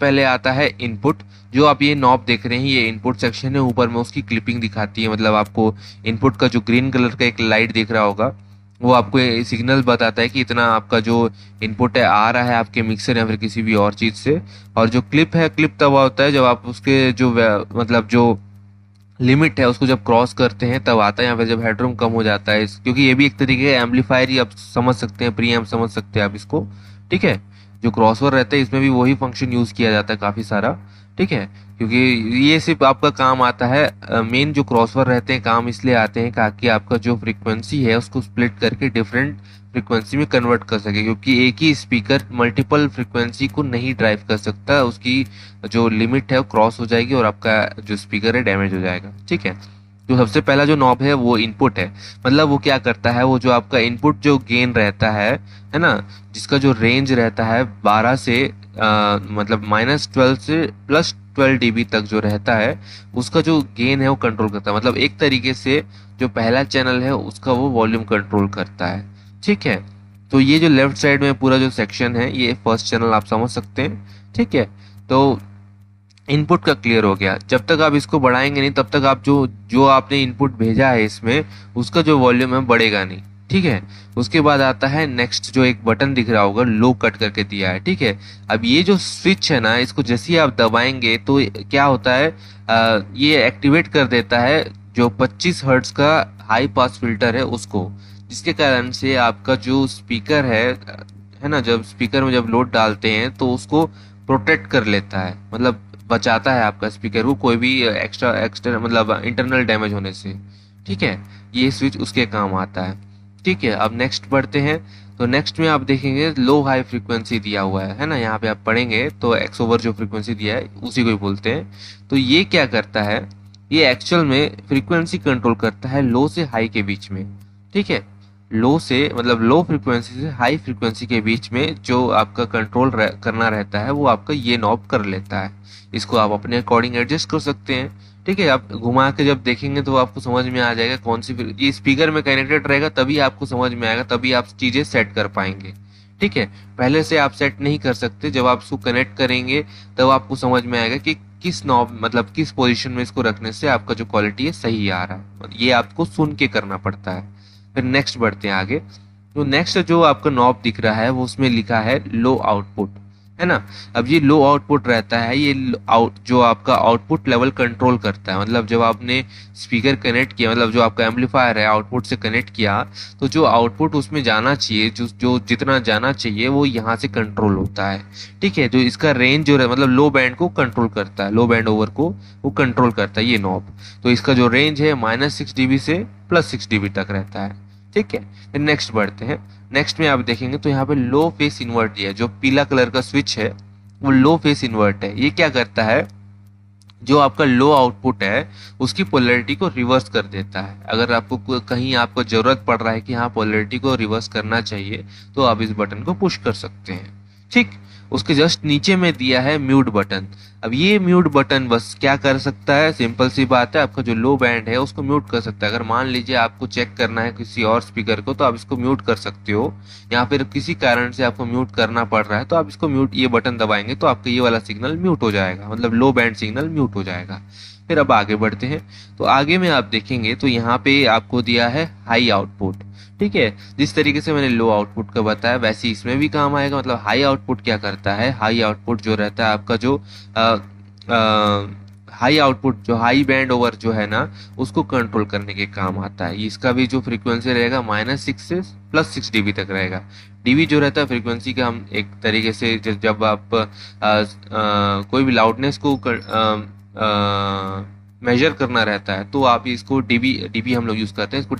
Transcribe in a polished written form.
पहले आता है इनपुट। जो आप ये नॉब देख रहे हैं ये इनपुट सेक्शन है, ऊपर में उसकी क्लिपिंग दिखाती है, मतलब आपको इनपुट का जो ग्रीन कलर का एक लाइट दिख रहा होगा वो आपको सिग्नल बताता है कि इतना आपका जो इनपुट है आ रहा है आपके मिक्सर या फिर किसी भी और चीज़ से। और जो क्लिप है, क्लिप तब होता है जब आप उसके जो मतलब जो लिमिट है उसको जब क्रॉस करते हैं तब आता है, या फिर जब हेडरूम कम हो जाता है। क्योंकि ये भी एक तरीके का एम्पलीफायर ही आप समझ सकते हैं, प्री एम्प समझ सकते हैं आप इसको। ठीक है, जो क्रॉसओवर रहता है इसमें भी वही फंक्शन यूज किया जाता है काफी सारा। ठीक है, क्योंकि ये सिर्फ आपका काम आता है, मेन जो क्रॉसओवर रहते हैं काम इसलिए आते हैं ताकि आपका जो फ्रीक्वेंसी है उसको स्प्लिट करके डिफरेंट फ्रीक्वेंसी में कन्वर्ट कर सके, क्योंकि एक ही स्पीकर मल्टीपल फ्रीक्वेंसी को नहीं ड्राइव कर सकता, उसकी जो लिमिट है वो क्रॉस हो जाएगी और आपका जो स्पीकर है डैमेज हो जाएगा। ठीक है, तो सबसे पहला जो नॉब है वो इनपुट है। मतलब वो क्या करता है, वो जो आपका इनपुट जो गेन रहता है ना, जिसका जो रेंज रहता है 12 से मतलब -12 से +12 dB तक जो रहता है, उसका जो गेन है वो कंट्रोल करता है। मतलब एक तरीके से जो पहला चैनल है उसका वो वॉल्यूम कंट्रोल करता है। ठीक है, तो ये जो लेफ्ट साइड में पूरा जो सेक्शन है ये फर्स्ट चैनल आप समझ सकते हैं। ठीक है, तो इनपुट का क्लियर हो गया। जब तक आप इसको बढ़ाएंगे नहीं तब तक आप जो जो आपने इनपुट भेजा है इसमें उसका जो वॉल्यूम है बढ़ेगा नहीं। ठीक है, उसके बाद आता है नेक्स्ट, जो एक बटन दिख रहा होगा लो कट करके दिया है। ठीक है, अब ये जो स्विच है ना, इसको जैसे ही आप दबाएंगे तो क्या होता है, ये एक्टिवेट कर देता है जो 25 हर्ट्ज का हाई पास फिल्टर है उसको, जिसके कारण से आपका जो स्पीकर है ना, जब स्पीकर में जब लोड डालते हैं तो उसको प्रोटेक्ट कर लेता है, मतलब बचाता है आपका स्पीकर को कोई भी एक्स्ट्रा एक्स्ट्रा मतलब इंटरनल डैमेज होने से। ठीक है, ये स्विच उसके काम आता है। ठीक है, अब नेक्स्ट बढ़ते हैं। तो नेक्स्ट में आप देखेंगे लो हाई फ्रीक्वेंसी दिया हुआ है ना, यहाँ पे आप पढ़ेंगे तो एक्स ओवर जो फ्रीक्वेंसी दिया है उसी को ही बोलते हैं। तो ये क्या करता है, ये एक्चुअल में फ्रीक्वेंसी कंट्रोल करता है लो से हाई के बीच में। ठीक है, लो से मतलब लो फ्रीक्वेंसी से हाई फ्रीक्वेंसी के बीच में जो आपका कंट्रोल करना रहता है वो आपका ये नॉब कर लेता है। इसको आप अपने अकॉर्डिंग एडजस्ट कर सकते हैं। ठीक है, आप घुमा के जब देखेंगे तो आपको समझ में आ जाएगा कौन सी, ये स्पीकर में कनेक्टेड रहेगा तभी आपको समझ में आएगा, तभी आप चीजें सेट कर पाएंगे। ठीक है, पहले से आप सेट नहीं कर सकते, जब आप इसको कनेक्ट करेंगे तब आपको समझ में आएगा कि किस नॉब मतलब किस पोजीशन में इसको रखने से आपका जो क्वालिटी है सही आ रहा है। ये आपको सुन के करना पड़ता है। फिर नेक्स्ट बढ़ते हैं आगे। तो नेक्स्ट जो आपका नॉब दिख रहा है वो उसमें लिखा है लो आउटपुट, है ना। अब ये लो आउटपुट रहता है, ये जो आपका आउटपुट लेवल कंट्रोल करता है। मतलब जब आपने स्पीकर कनेक्ट किया, मतलब जो आपका एम्पलीफायर है आउटपुट से कनेक्ट किया, तो जो आउटपुट उसमें जाना चाहिए, जो जितना जाना चाहिए वो यहाँ से कंट्रोल होता है। ठीक है, जो इसका रेंज जो मतलब लो बैंड को कंट्रोल करता है, लो बैंड ओवर को वो कंट्रोल करता है ये नॉब। तो इसका जो रेंज है -6 dB से +6 dB तक रहता है। ठीक है, फिर नेक्स्ट बढ़ते हैं। नेक्स्ट में आप देखेंगे तो यहाँ पे लो फेस इन्वर्ट दिया है, जो पीला कलर का स्विच है वो लो फेस इन्वर्ट है। ये क्या करता है, जो आपका लो आउटपुट है उसकी पोलैरिटी को रिवर्स कर देता है। अगर आपको कहीं आपको जरूरत पड़ रहा है कि हाँ पोलैरिटी को रिवर्स करना चाहिए तो आप इस बटन को पुश कर सकते हैं। ठीक, उसके जस्ट नीचे में दिया है म्यूट बटन। अब ये म्यूट बटन बस क्या कर सकता है, सिंपल सी बात है, आपका जो लो बैंड है उसको म्यूट कर सकता है। अगर मान लीजिए आपको चेक करना है किसी और स्पीकर को तो आप इसको म्यूट कर सकते हो, या फिर किसी कारण से आपको म्यूट करना पड़ रहा है तो आप इसको म्यूट ये बटन दबाएंगे तो आपका ये वाला सिग्नल म्यूट हो जाएगा, मतलब लो बैंड सिग्नल म्यूट हो जाएगा। फिर अब आगे बढ़ते हैं। तो आगे में आप देखेंगे तो यहाँ पे आपको दिया है हाई आउटपुट। ठीक है, जिस तरीके से मैंने लो आउटपुट का बताया वैसे इसमें भी काम आएगा। मतलब हाई आउटपुट क्या करता है, हाई आउटपुट जो रहता है आपका जो हाई आउटपुट जो हाई बैंड ओवर जो है ना उसको कंट्रोल करने के काम आता है। इसका भी जो फ्रीक्वेंसी रहेगा -6 से +6 dB तक रहेगा। डीबी जो रहता है फ्रीक्वेंसी का, हम एक तरीके से जब आप कोई भी लाउडनेस को मेजर करना रहता है तो आप इसको डीबी हम लोग यूज करते हैं इसको